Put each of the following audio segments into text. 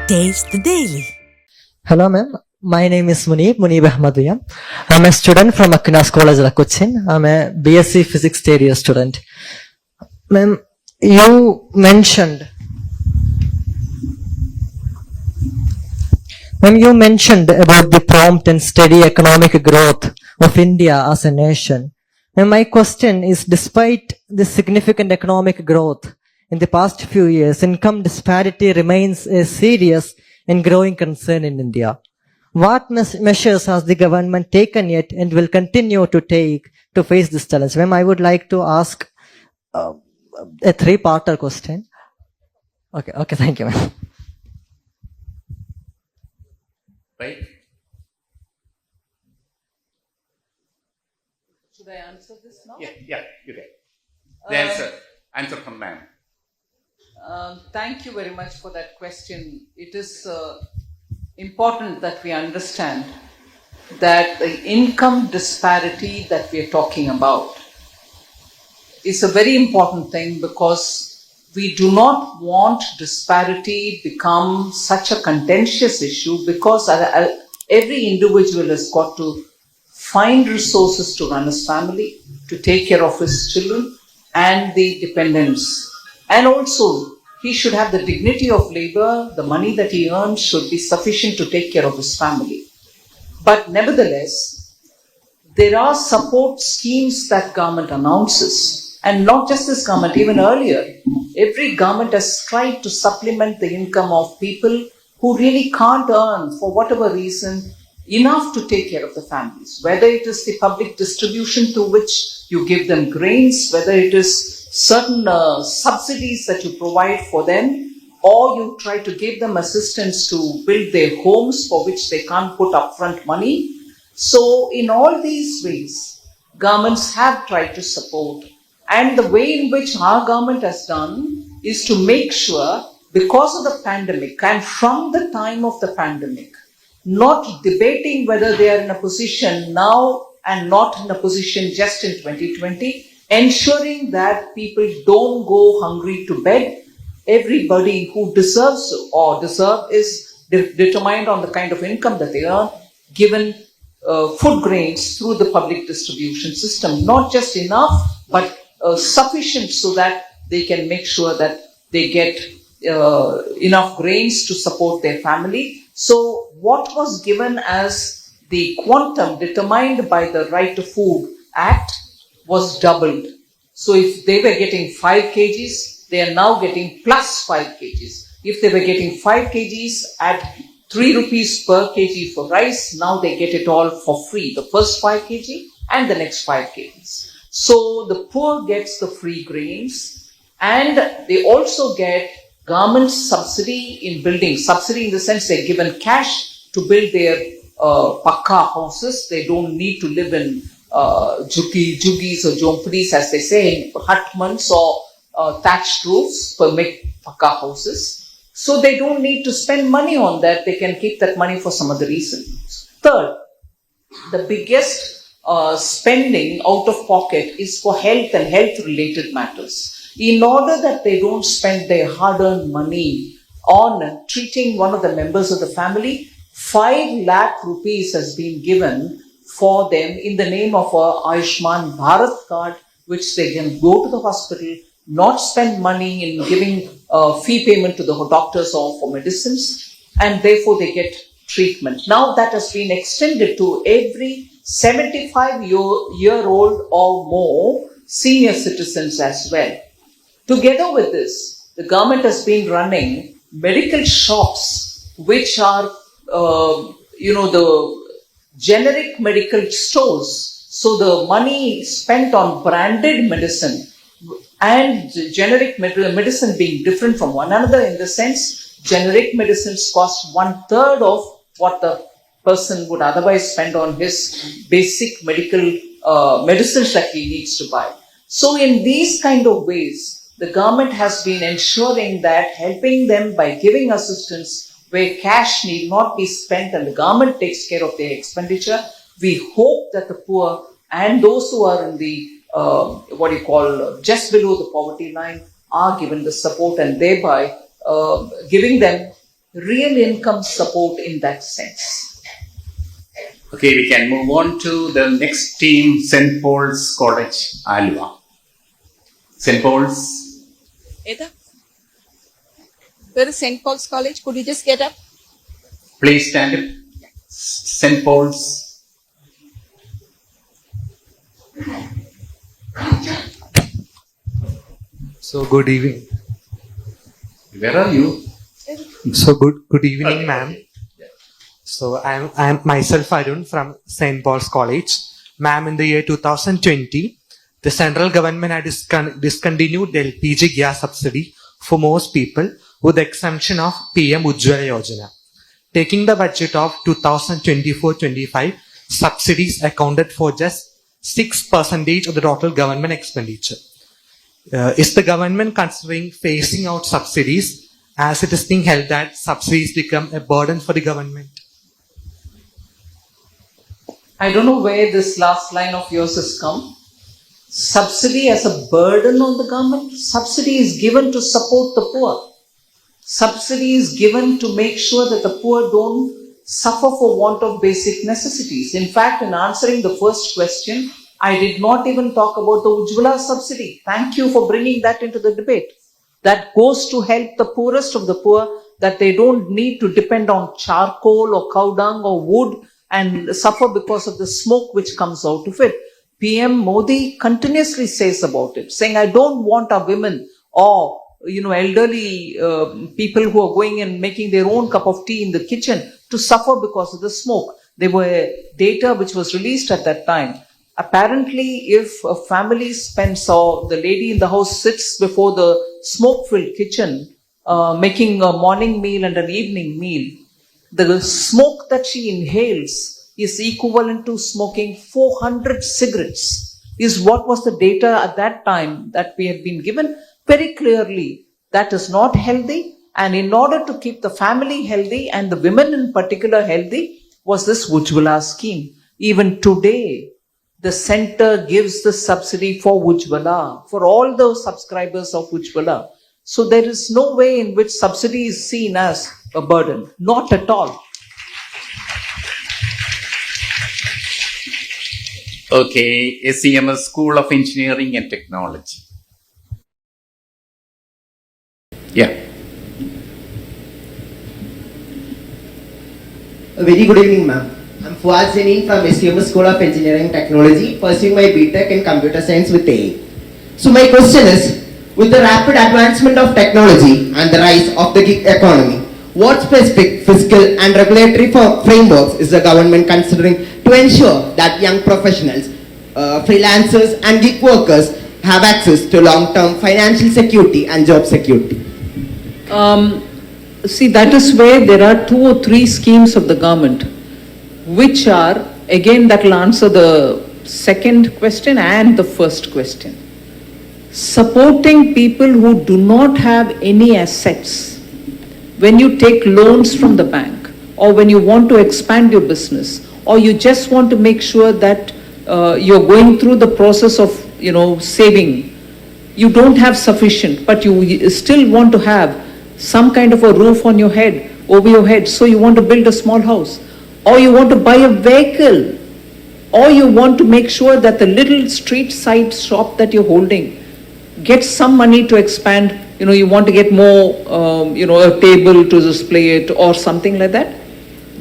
Taste the Daily. Hello ma'am, my name is Munib Ahmadiyam. I'm a student from Akinas College, Cochin. I'm a BSc Physics third year student. Ma'am, you mentioned about the prompt and steady economic growth of India as a nation. And my question is, despite the significant economic growth in the past few years, income disparity remains a serious and growing concern in India. What measures has the government taken yet and will continue to take to face this challenge? Ma'am, I would like to ask a three-parter question. Okay, thank you, ma'am. Right? Should I answer this now? Yeah, you can. The answer from ma'am. Thank you very much for that question. It is important that we understand that the income disparity that we are talking about is a very important thing, because we do not want disparity become such a contentious issue, because every individual has got to find resources to run his family, to take care of his children and the dependents. And also, he should have the dignity of labor. The money that he earns should be sufficient to take care of his family. But nevertheless, there are support schemes that government announces. And not just this government, even earlier, every government has tried to supplement the income of people who really can't earn, for whatever reason, enough to take care of the families. Whether it is the public distribution through which you give them grains, whether it is certain subsidies that you provide for them, or you try to give them assistance to build their homes for which they can't put upfront money. So in all these ways, governments have tried to support. And the way in which our government has done is to make sure, because of the pandemic and from the time of the pandemic, not debating whether they are in a position now and not in a position just in 2020, ensuring that people don't go hungry to bed. Everybody who deserves or deserve is determined on the kind of income that they earn, given food grains through the public distribution system. Not just enough, but sufficient so that they can make sure that they get enough grains to support their family. So what was given as the quantum determined by the Right to Food Act was doubled. So if they were getting 5 kgs, they are now getting plus 5 kgs. If they were getting 5 kgs at 3 rupees per kg for rice, now they get it all for free. The first 5 kg and the next 5 kgs. So the poor gets the free grains, and they also get government subsidy in building. Subsidy in the sense they're given cash to build their pakka houses. They don't need to live in juggies or jompadis, as they say, hutments or thatched roofs for make pakka houses. So they don't need to spend money on that. They can keep that money for some other reason. Third, the biggest spending out of pocket is for health and health related matters. In order that they don't spend their hard-earned money on treating one of the members of the family, 5 lakh rupees has been given for them in the name of a Ayushman Bharat card, which they can go to the hospital, not spend money in giving fee payment to the doctors or for medicines, and therefore they get treatment. Now that has been extended to every 75-year-old or more senior citizens as well. Together with this, the government has been running medical shops, which are, the generic medical stores. So the money spent on branded medicine and generic medicine being different from one another, in the sense, generic medicines cost 1/3 of what the person would otherwise spend on his basic medical medicines that he needs to buy. So in these kind of ways, the government has been ensuring that, helping them by giving assistance where cash need not be spent and the government takes care of their expenditure. We hope that the poor and those who are in the just below the poverty line are given the support, and thereby giving them real income support in that sense. Okay, we can move on to the next team, St. Paul's College, Alva. St. Paul's. Eda? Where is St. Paul's College? Could you just get up? Please stand up. St. Paul's. So good evening. Where are you? So good evening, Okay. ma'am. So I'm myself Arun from St. Paul's College. Ma'am, in the year 2020, the central government had discontinued the LPG gas subsidy for most people with the exemption of PM Ujjwala Yojana. Taking the budget of 2024-25, subsidies accounted for just 6% of the total government expenditure. Is the government considering phasing out subsidies, as it is being held that subsidies become a burden for the government? I don't know where this last line of yours has come. Subsidy as a burden on the government? Subsidy is given to support the poor. Subsidy is given to make sure that the poor don't suffer for want of basic necessities. In fact, in answering the first question, I did not even talk about the Ujjwala subsidy. Thank you for bringing that into the debate. That goes to help the poorest of the poor, that they don't need to depend on charcoal or cow dung or wood and suffer because of the smoke which comes out of it. PM Modi continuously says about it, saying, I don't want our women or elderly people who are going and making their own cup of tea in the kitchen to suffer because of the smoke. There were data which was released at that time. Apparently, if a family spends, or the lady in the house sits before the smoke-filled kitchen, making a morning meal and an evening meal, the smoke that she inhales is equivalent to smoking 400 cigarettes, is what was the data at that time that we had been given. Very clearly, that is not healthy, and in order to keep the family healthy and the women in particular healthy was this Ujjwala scheme. Even today, the center gives the subsidy for Ujjwala, for all those subscribers of Ujjwala. So there is no way in which subsidy is seen as a burden, not at all. Okay, SEMS School of Engineering and Technology. Yeah. A very good evening, ma'am. I'm Fuad Zainin from SEMS School of Engineering and Technology, pursuing my BTech in Computer Science with AI. So my question is, with the rapid advancement of technology and the rise of the gig economy, what specific fiscal and regulatory frameworks is the government considering to ensure that young professionals, freelancers and gig workers have access to long-term financial security and job security? See, that is where there are 2 or 3 schemes of the government, which are, again, that will answer the second question and the first question. Supporting people who do not have any assets. When you take loans from the bank, or when you want to expand your business, or you just want to make sure that you're going through the process of, saving, you don't have sufficient, but you still want to have some kind of a roof on your head, over your head, so you want to build a small house, or you want to buy a vehicle, or you want to make sure that the little street side shop that you're holding gets some money to expand, you want to get more, a table to display it or something like that.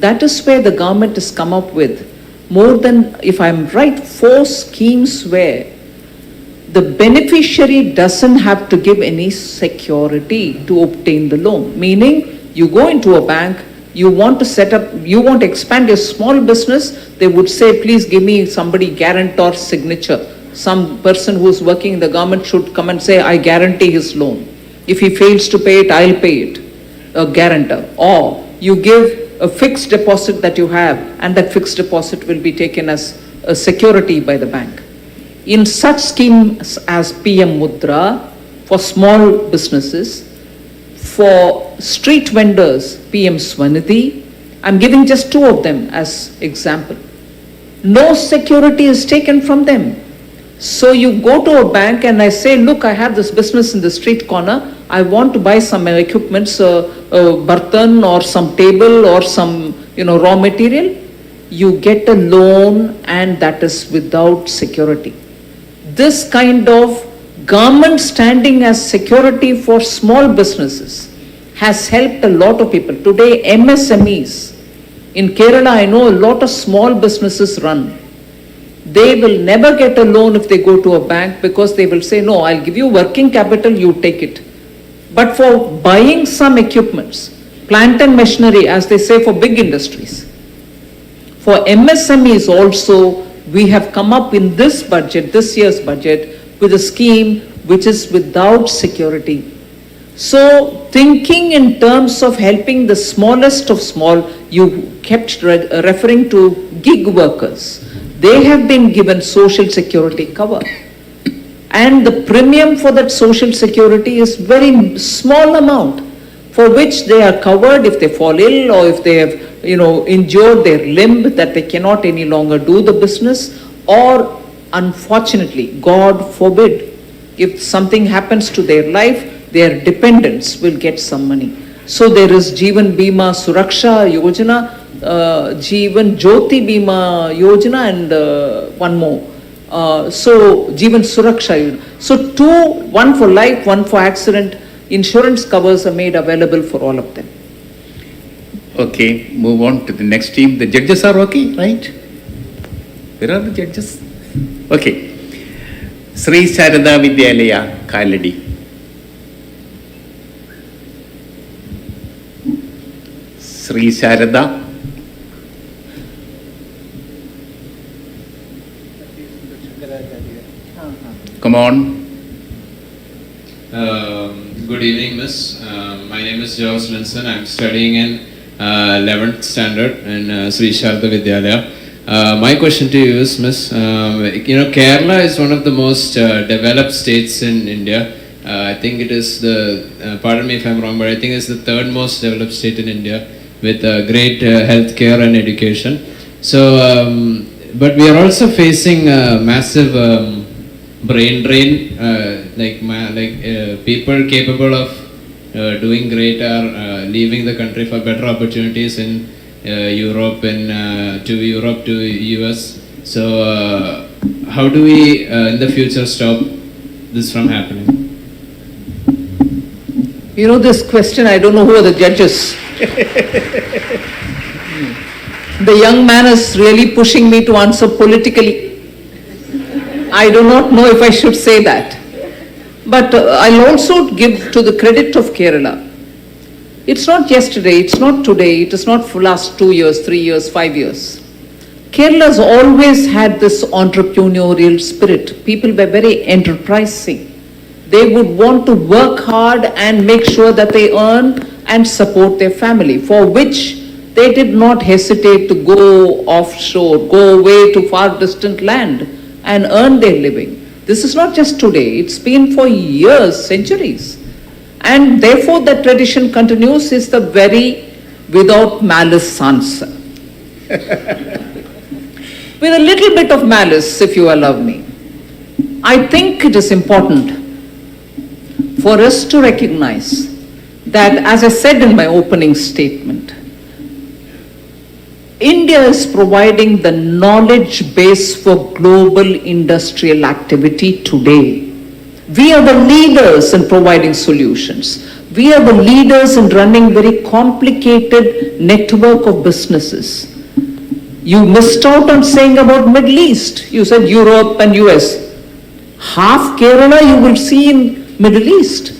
That is where the government has come up with more than, if I'm right, 4 schemes where the beneficiary doesn't have to give any security to obtain the loan. Meaning, you go into a bank, you want to set up, you want to expand your small business, they would say, please give me somebody guarantor signature. Some person who's working in the government should come and say, I guarantee his loan. If he fails to pay it, I'll pay it, a guarantor. Or you give a fixed deposit that you have, and that fixed deposit will be taken as a security by the bank. In such schemes as PM Mudra for small businesses, for street vendors, PM Swanidhi, I'm giving just 2 of them as example. No security is taken from them. So you go to a bank and I say, look, I have this business in the street corner. I want to buy some equipments, bartan or some table or some, raw material. You get a loan and that is without security. This kind of government standing as security for small businesses has helped a lot of people. Today, MSMEs in Kerala, I know a lot of small businesses run. They will never get a loan if they go to a bank because they will say, no, I'll give you working capital, you take it. But for buying some equipments, plant and machinery, as they say for big industries, for MSMEs also, we have come up in this budget, this year's budget, with a scheme which is without security. So thinking in terms of helping the smallest of small, you kept referring to gig workers. They have been given social security cover. And the premium for that social security is very small amount for which they are covered if they fall ill or if they have injured their limb that they cannot any longer do the business, or unfortunately, God forbid, if something happens to their life, their dependents will get some money. So there is Jeevan Bima Suraksha Yojana, Jeevan Jyoti Bima Yojana, and one more. So Jeevan Suraksha Yojana. So two, one for life, one for accident, insurance covers are made available for all of them. Okay, move on to the next team. The judges are okay, right? Where are the judges? Okay. Sri Sarada Vidyalaya, Kaladi. Sri Sarada. Come on. Good evening, Miss. My name is Josh Linson. I'm studying in 11th standard in Sri Sharda Vidyalaya. My question to you is, Miss, Kerala is one of the most developed states in India. I think it is pardon me if I'm wrong, but I think it's the third most developed state in India with great healthcare and education. So, but we are also facing massive brain drain, people capable of doing great are leaving the country for better opportunities in Europe and to US. So how do we in the future stop this from happening? This question, I don't know who are the judges. The young man is really pushing me to answer politically. I do not know if I should say that. But I'll also give to the credit of Kerala. It's not yesterday, it's not today, it is not for last 2 years, 3 years, 5 years. Kerala has always had this entrepreneurial spirit. People were very enterprising. They would want to work hard and make sure that they earn and support their family, for which they did not hesitate to go offshore, go away to far distant land and earn their living. This is not just today, it's been for years, centuries. And therefore the tradition continues is the very without malice answer. With a little bit of malice, if you allow me. I think it is important for us to recognize that, as I said in my opening statement, India is providing the knowledge base for global industrial activity today. We are the leaders in providing solutions. We are the leaders in running very complicated network of businesses. You missed out on saying about Middle East. You said Europe and US. Half Kerala you will see in Middle East.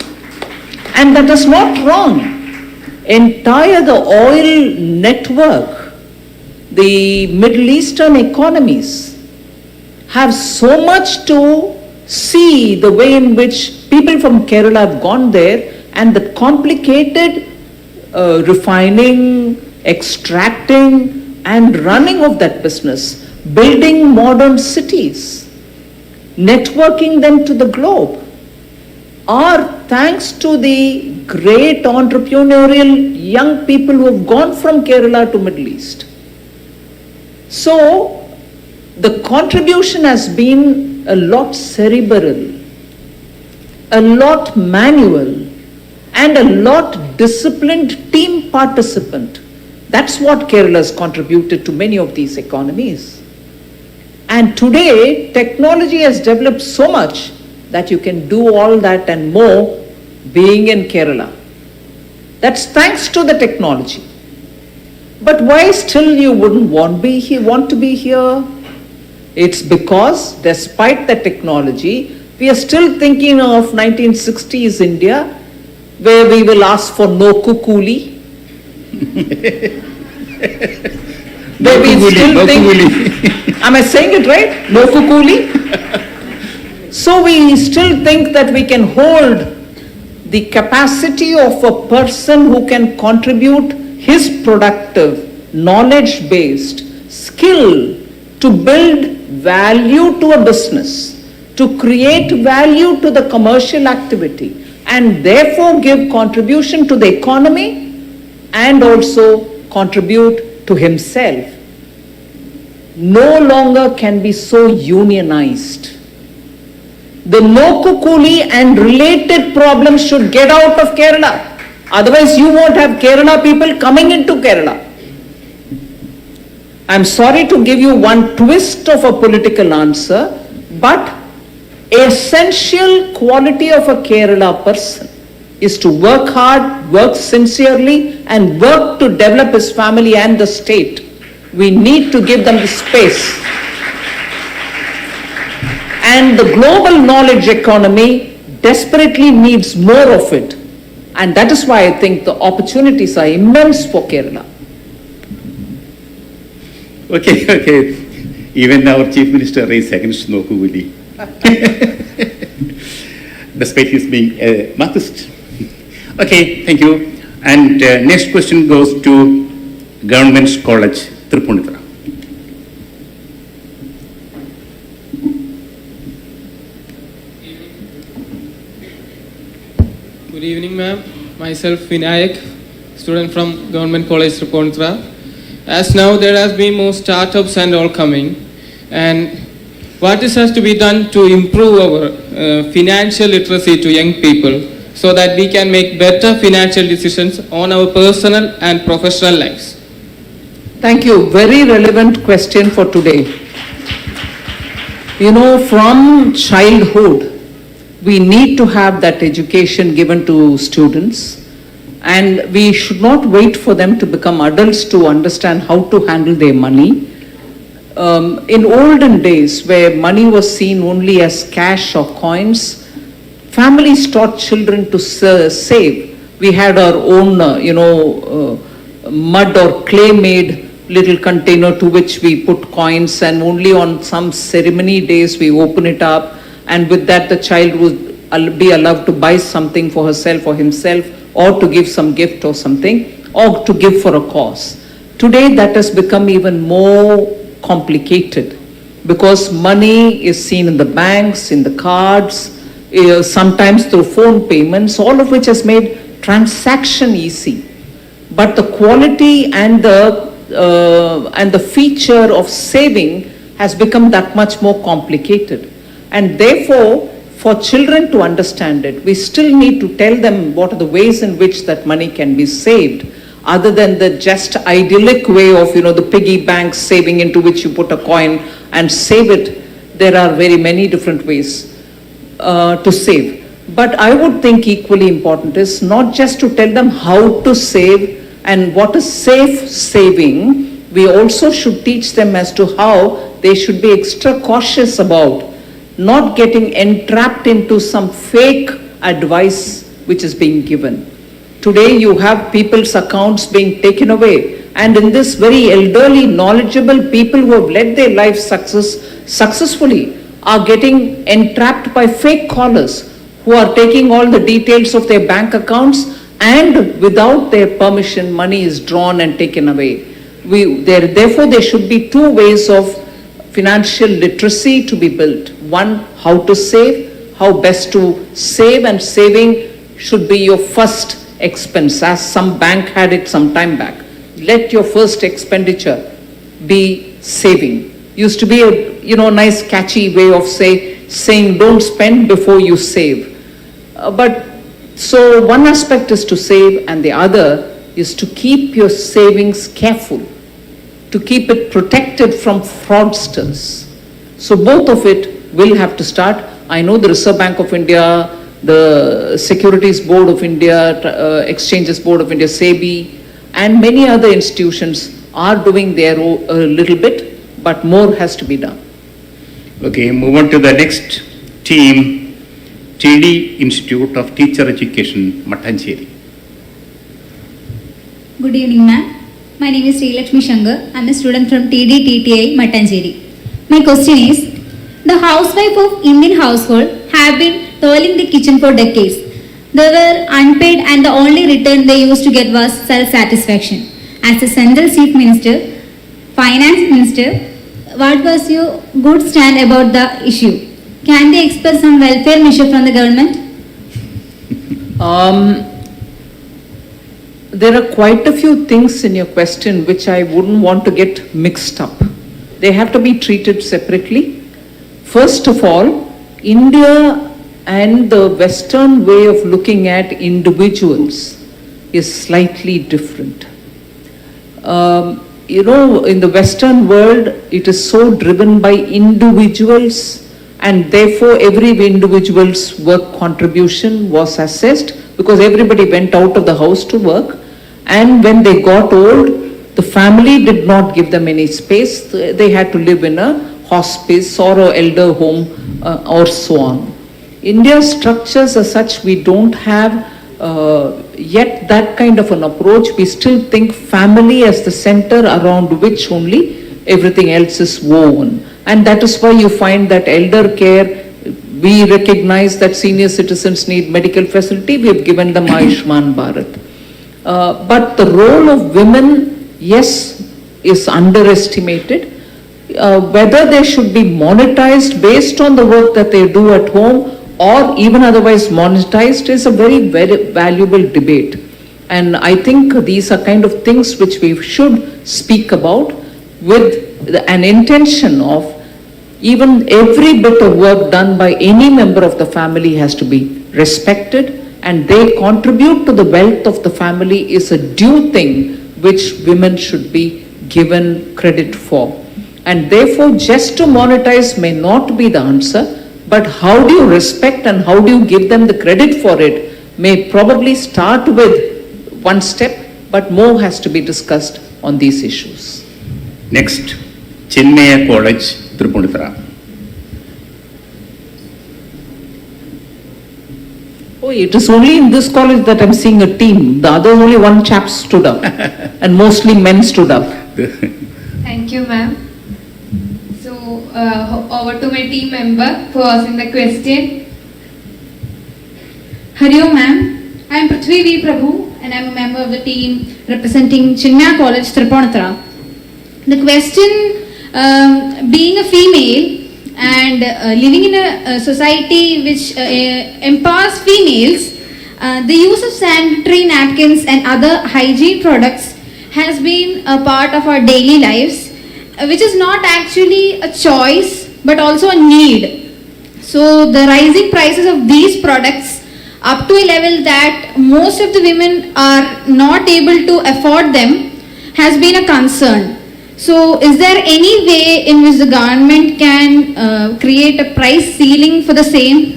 And that is not wrong. Entire the oil network, the Middle Eastern economies have so much to see, the way in which people from Kerala have gone there, and the complicated refining, extracting and running of that business, building modern cities, networking them to the globe, are thanks to the great entrepreneurial young people who have gone from Kerala to Middle East. So the contribution has been a lot cerebral, a lot manual, and a lot disciplined team participant. That's what Kerala has contributed to many of these economies. And today, technology has developed so much that you can do all that and more being in Kerala. That's thanks to the technology. But why still you wouldn't want to be here? It's because despite the technology, we are still thinking of 1960s India, where we will ask for no kukuli. Where we still think, am I saying it right? No kukuli? So we still think that we can hold the capacity of a person who can contribute his productive, knowledge-based skill to build value to a business, to create value to the commercial activity, and therefore give contribution to the economy and also contribute to himself, no longer can be so unionized. The no kukuli and related problems should get out of Kerala. Otherwise, you won't have Kerala people coming into Kerala. I'm sorry to give you one twist of a political answer, but essential quality of a Kerala person is to work hard, work sincerely, and work to develop his family and the state. We need to give them the space. And the global knowledge economy desperately needs more of it. And that is why I think the opportunities are immense for Kerala. Okay. Even our Chief Minister is against no kukuli. Despite his being a Marxist. Okay, thank you. And next question goes to Government College, Tripunithura. Good evening, ma'am. Myself, Vinayak, student from Government College, Tripunithura. As now there has been more startups and all coming, and what is has to be done to improve our financial literacy to young people so that we can make better financial decisions on our personal and professional lives? Thank you. Very relevant question for today. You know, from childhood, we need to have that education given to students, and we should not wait for them to become adults to understand how to handle their money. In olden days, where money was seen only as cash or coins, families taught children to save. We had our own, mud or clay-made little container to which we put coins, and only on some ceremony days we open it up, and with that the child would be allowed to buy something for herself or himself, or to give some gift or something, or to give for a cause. Today that has become even more complicated because money is seen in the banks, in the cards, sometimes through phone payments, all of which has made transaction easy. But the quality and the feature of saving has become that much more complicated. And therefore, for children to understand it, we still need to tell them what are the ways in which that money can be saved, other than the just idyllic way of, the piggy bank saving into which you put a coin and save it. There are very many different ways to save. But I would think equally important is not just to tell them how to save and what is safe saving, we also should teach them as to how they should be extra cautious about not getting entrapped into some fake advice which is being given. Today you have people's accounts being taken away, and in this very elderly, knowledgeable people who have led their life successfully are getting entrapped by fake callers who are taking all the details of their bank accounts, and without their permission money is drawn and taken away. Therefore there should be two ways of financial literacy to be built. One, how to save, how best to save, and saving should be your first expense, as some bank had it some time back. Let your first expenditure be saving. used to be a nice catchy way of saying don't spend before you save. But so one aspect is to save and the other is to keep your savings careful, to keep it protected from fraudsters. So both of it will have to start. I know the Reserve Bank of India, the Securities Board of India, Exchanges Board of India, SEBI, and many other institutions are doing their a little bit, but more has to be done. Okay, move on to the next team, TD Institute of Teacher Education, Mattancheri. Good evening, ma'am. My name is Sri Lakshmi Shankar. I am a student from TD TTI, Mattancheri. My question is, the housewife of Indian household have been toiling the kitchen for decades. They were unpaid and the only return they used to get was self-satisfaction. As a Central Chief Minister, Finance Minister, what was your good stand about the issue? Can they expect some welfare measure from the government? There are quite a few things in your question which I wouldn't want to get mixed up. They have to be treated separately. First of all, India and the Western way of looking at individuals is slightly different. In the Western world, it is so driven by individuals, and therefore every individual's work contribution was assessed because everybody went out of the house to work, and when they got old, the family did not give them any space. They had to live in a hospice or an elder home or so on. India's structures are such we don't have yet that kind of an approach. We still think family as the center around which only everything else is woven. And that is why you find that elder care, we recognize that senior citizens need medical facility, we have given them Ayushman Bharat. But the role of women, yes, is underestimated. Whether they should be monetized based on the work that they do at home or even otherwise monetized is a very, very valuable debate. And I think these are kind of things which we should speak about with an intention of even every bit of work done by any member of the family has to be respected, and they contribute to the wealth of the family is a due thing which women should be given credit for. And therefore, just to monetize may not be the answer, but how do you respect and how do you give them the credit for it may probably start with one step, but more has to be discussed on these issues. Next, Chennai College, Tripundra. Oh, it is only in this college that I'm seeing a team. The others, only one chap stood up, and mostly men stood up. Thank you, ma'am. So, over to my team member for asking the question. Hello, ma'am. I am Prithvi V. Prabhu and I am a member of the team representing Chennai College, Tripunithura. The question, being a female and living in a society which empowers females, the use of sanitary napkins and other hygiene products has been a part of our daily lives, which is not actually a choice but also a need. So the rising prices of these products up to a level that most of the women are not able to afford them has been a concern. So is there any way in which the government can create a price ceiling for the same?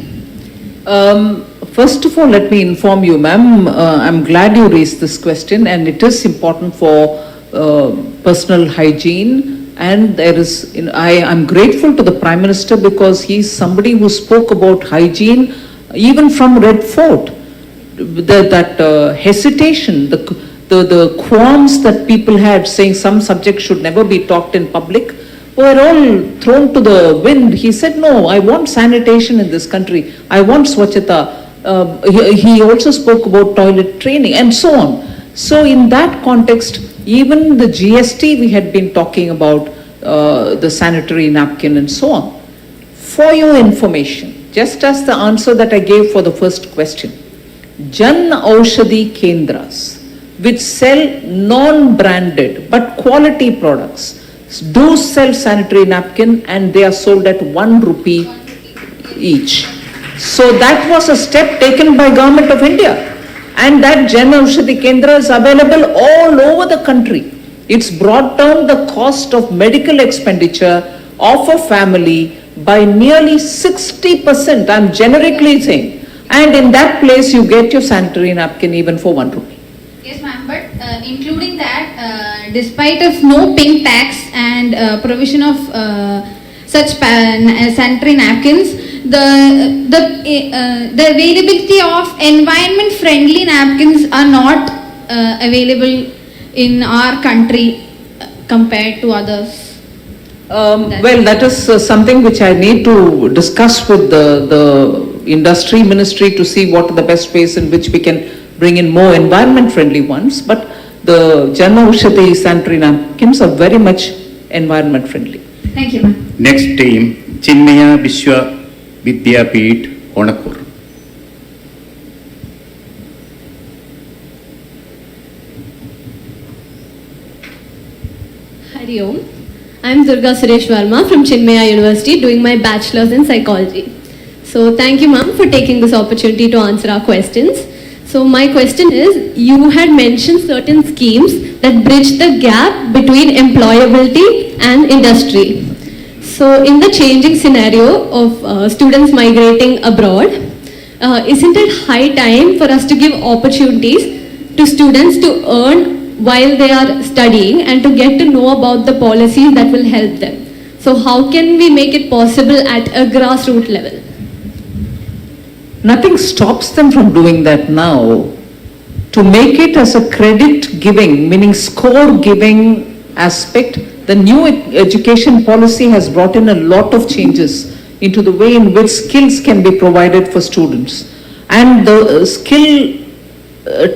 First of all, let me inform you, ma'am, I'm glad you raised this question, and it is important for personal hygiene. And there is, I'm grateful to the Prime Minister because he's somebody who spoke about hygiene even from Red Fort. That hesitation, the qualms that people had saying some subjects should never be talked in public were all thrown to the wind. He said, no, I want sanitation in this country. I want Swachhata. He also spoke about toilet training and so on. So in that context, even the GST we had been talking about, the sanitary napkin and so on. For your information, just as the answer that I gave for the first question, Jan Aushadhi Kendras, which sell non-branded but quality products, do sell sanitary napkin and they are sold at 1 rupee each. So that was a step taken by Government of India. And that Jan Aushadhi Kendra is available all over the country. It's brought down the cost of medical expenditure of a family by nearly 60%, I'm generically saying. And in that place you get your sanitary napkin even for 1 rupee. Yes, ma'am, but including that, despite of no pink tax and provision of such sanitary napkins, the availability of environment friendly napkins are not available in our country compared to others. Well, that is something which I need to discuss with the industry ministry to see what are the best ways in which we can bring in more environment friendly ones. But the Jan Aushadhi sanitary napkins are very much environment friendly. Thank you, ma'am. Next team, Chinmaya Vishwa Vidyapeeth, Onakur. Hari Om. I am Durga Suresh Verma from Chinmaya University doing my bachelor's in psychology. So thank you ma'am for taking this opportunity to answer our questions. So my question is, you had mentioned certain schemes that bridge the gap between employability and industry. So in the changing scenario of students migrating abroad, isn't it high time for us to give opportunities to students to earn while they are studying and to get to know about the policies that will help them? So how can we make it possible at a grassroots level? Nothing stops them from doing that now. To make it as a credit giving, meaning score giving aspect, the new education policy has brought in a lot of changes into the way in which skills can be provided for students. And the skill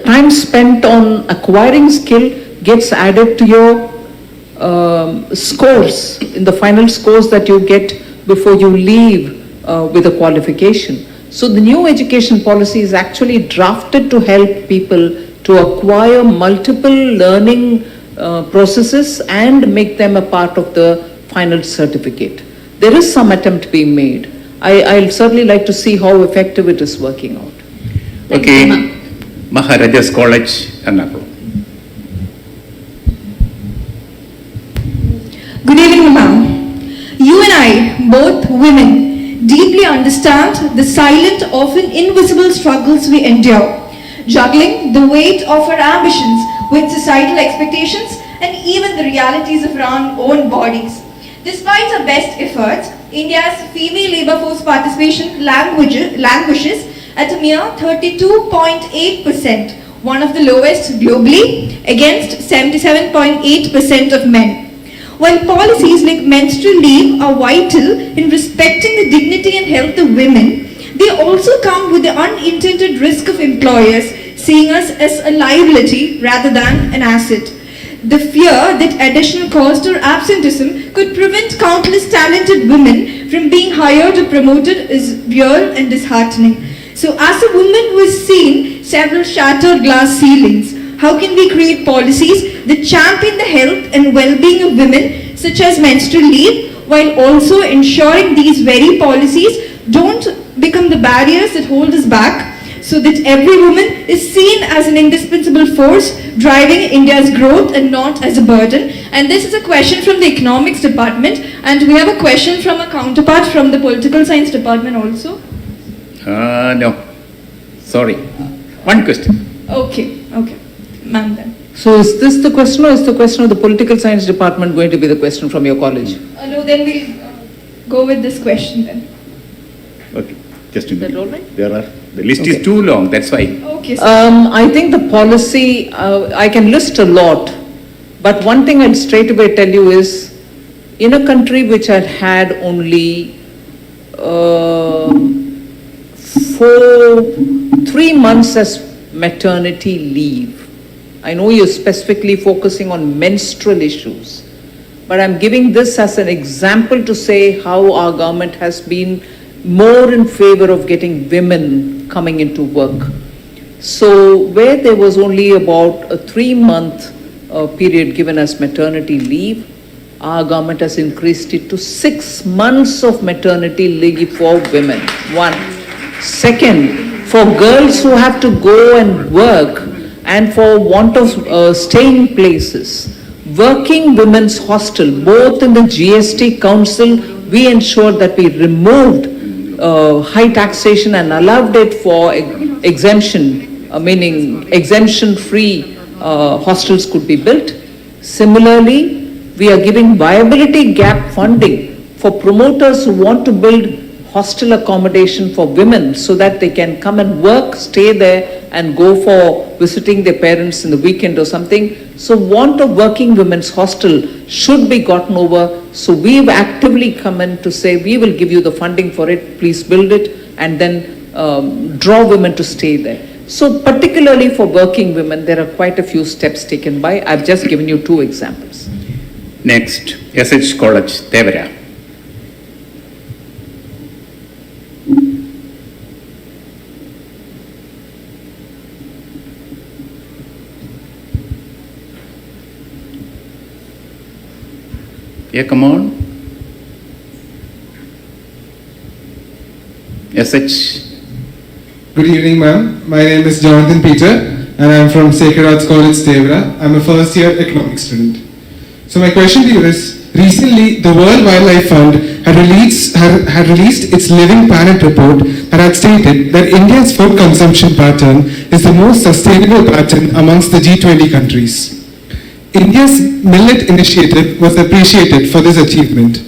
time spent on acquiring skill gets added to your scores, in the final scores that you get before you leave with a qualification. So the new education policy is actually drafted to help people to acquire multiple learning processes and make them a part of the final certificate. There is some attempt being made. I'll certainly like to see how effective it is working out. Okay, Maharajas College, Ernakulam. Good evening, ma'am. You and I, both women, deeply understand the silent, often invisible struggles we endure, juggling the weight of our ambitions with societal expectations and even the realities of our own bodies. Despite our best efforts, India's female labour force participation languishes at a mere 32.8%, one of the lowest globally, against 77.8% of men. While policies like menstrual leave are vital in respecting the dignity and health of women, they also come with the unintended risk of employers seeing us as a liability rather than an asset. The fear that additional cost or absenteeism could prevent countless talented women from being hired or promoted is real and disheartening. So as a woman who has seen several shattered glass ceilings, how can we create policies that champion the health and well-being of women, such as menstrual leave, while also ensuring these very policies don't become the barriers that hold us back, so that every woman is seen as an indispensable force driving India's growth and not as a burden? And this is a question from the economics department, and we have a question from a counterpart from the political science department also. No, sorry. One question. Okay. Ma'am then. So is this the question, or is the question of the political science department going to be the question from your college? No, then we'll go with this question then. Okay, just a minute. Is that all right? The list is too long, that's why. Okay. I think the policy, I can list a lot, but one thing I'll straight away tell you is, in a country which had had only 3 months as maternity leave. I know you're specifically focusing on menstrual issues, but I'm giving this as an example to say how our government has been more in favor of getting women coming into work. So where there was only about a 3-month period given as maternity leave, our government has increased it to 6 months of maternity leave for women. One. Second, for girls who have to go and work and for want of staying places, working women's hostel, both in the GST Council, we ensured that we removed high taxation and allowed it for exemption, meaning exemption-free hostels could be built. Similarly, we are giving viability gap funding for promoters who want to build hostel accommodation for women so that they can come and work, stay there and go for visiting their parents in the weekend or something. So want of working women's hostel should be gotten over. So we've actively come in to say we will give you the funding for it, please build it and then draw women to stay there. So particularly for working women, there are quite a few steps taken by. I've just given you 2 examples. Next, SH College, Thevara. Yeah, come on. SH. Good evening, ma'am. My name is Jonathan Peter, and I am from Sacred Arts College, Devra. I am a first-year economics student. So my question to you is, recently the World Wildlife Fund had released its Living Planet report that had stated that India's food consumption pattern is the most sustainable pattern amongst the G20 countries. India's millet initiative was appreciated for this achievement.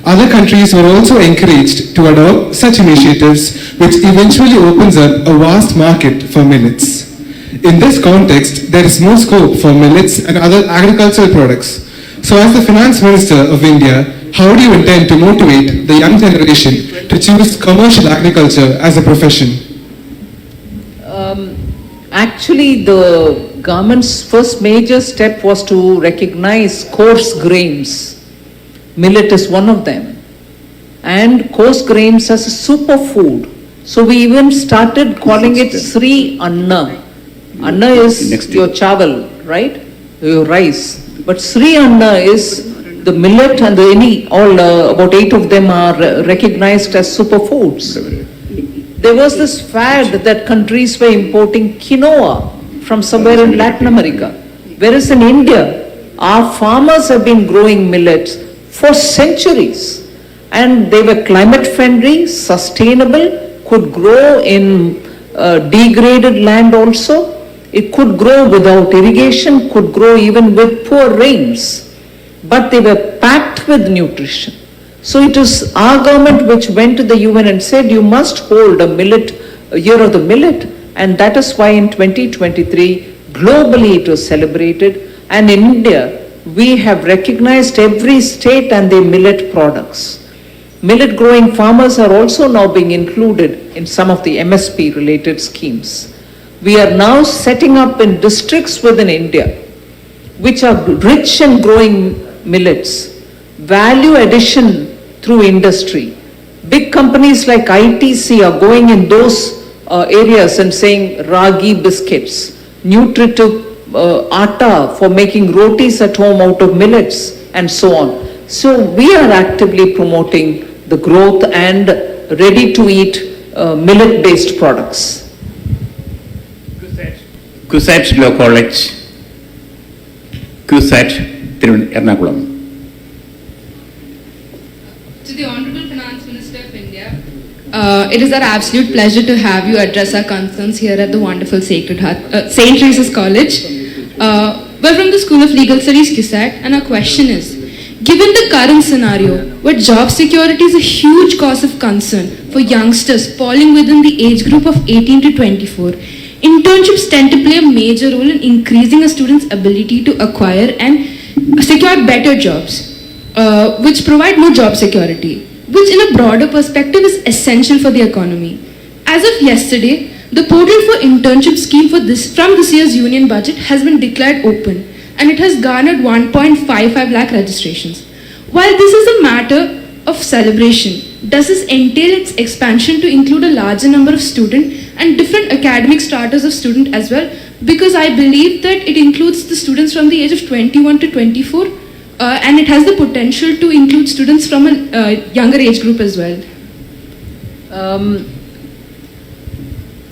Other countries were also encouraged to adopt such initiatives, which eventually opens up a vast market for millets. In this context, there is more scope for millets and other agricultural products. So as the Finance Minister of India, how do you intend to motivate the young generation to choose commercial agriculture as a profession? Actually, the government's first major step was to recognize coarse grains. Millet is one of them. And coarse grains as a superfood. So we even started calling it Sri Anna. Anna is your chawal, right? Your rice. But Sri Anna is the millet and about 8 of them are recognized as superfoods. There was this fad that countries were importing quinoa from somewhere in Latin America. Whereas in India, our farmers have been growing millets for centuries. And they were climate friendly, sustainable, could grow in degraded land also. It could grow without irrigation, could grow even with poor rains. But they were packed with nutrition. So it is our government which went to the UN and said, you must hold a year of the millet. And that is why in 2023, globally it was celebrated. And in India, we have recognized every state and their millet products. Millet growing farmers are also now being included in some of the MSP related schemes. We are now setting up in districts within India, which are rich in growing millets, value addition through industry. Big companies like ITC are going in those areas and saying ragi biscuits, nutritive atta for making rotis at home out of millets and so on. So we are actively promoting the growth and ready to eat millet based products. CUSAT Law College, CUSAT Ernakulam. To the Honorable Finance Minister of India, it is our absolute pleasure to have you address our concerns here at the wonderful Sacred Heart, St. Teresa's College. We're from the School of Legal Studies, CUSAT, and our question is, given the current scenario, where job security is a huge cause of concern for youngsters falling within the age group of 18 to 24, internships tend to play a major role in increasing a student's ability to acquire and secure better jobs, which provide more job security, which in a broader perspective is essential for the economy. As of yesterday, the portal for internship scheme from this year's union budget has been declared open, and it has garnered 1.55 lakh registrations. While this is a matter of celebration, does this entail its expansion to include a larger number of students and different academic status of student as well? Because I believe that it includes the students from the age of 21 to 24, and it has the potential to include students from a younger age group as well.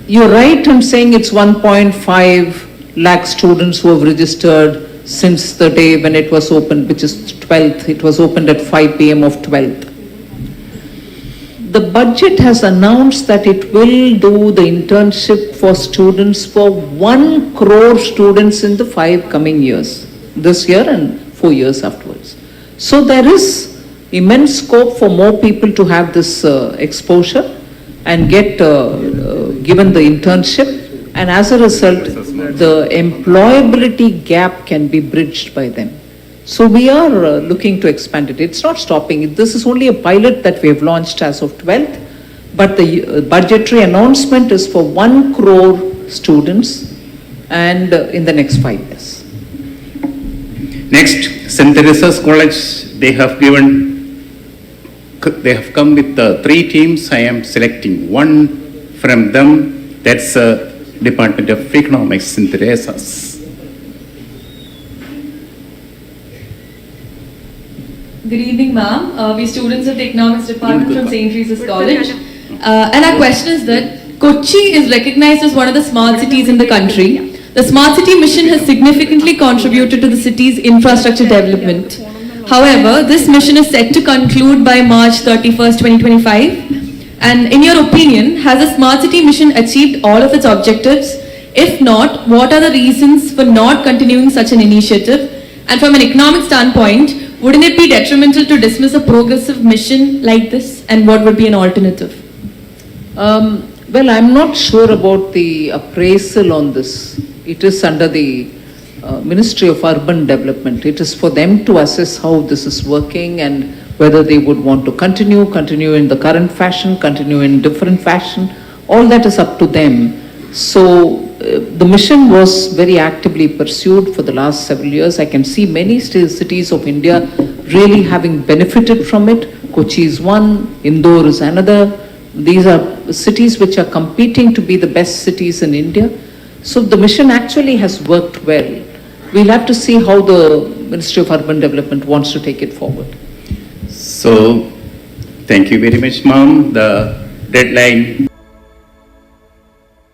You're right in saying it's 1.5 lakh students who have registered since the day when it was opened, which is 12th. It was opened at 5 p.m. of 12th. The budget has announced that it will do the internship for students for 1 crore students in the 5 coming years, this year and 4 years afterwards. So there is immense scope for more people to have this exposure and get given the internship, and as a result, the employability gap can be bridged by them. So we are looking to expand it. It's not stopping. This is only a pilot that we have launched as of 12th, but the budgetary announcement is for 1 crore students and in the next 5 years. Next, St. Teresa's College, they have come with 3 teams. I am selecting one from them. That's Department of Economics, St. Teresa's. Good evening, ma'am. We students of the Economics Department from St. Teresa's College. And our question is that Kochi is recognized as one of the smart cities in the country. The smart city mission has significantly contributed to the city's infrastructure development. However, this mission is set to conclude by March 31st, 2025. And in your opinion, has the smart city mission achieved all of its objectives? If not, what are the reasons for not continuing such an initiative? And from an economic standpoint, wouldn't it be detrimental to dismiss a progressive mission like this? And what would be an alternative? Well, I'm not sure about the appraisal on this. It is under the Ministry of Urban Development. It is for them to assess how this is working and whether they would want to continue in the current fashion, continue in different fashion. All that is up to them. So the mission was very actively pursued for the last several years. I can see many cities of India really having benefited from it. Kochi is one, Indore is another. These are cities which are competing to be the best cities in India. So the mission actually has worked well. We'll have to see how the Ministry of Urban Development wants to take it forward. So, thank you very much, ma'am. The deadline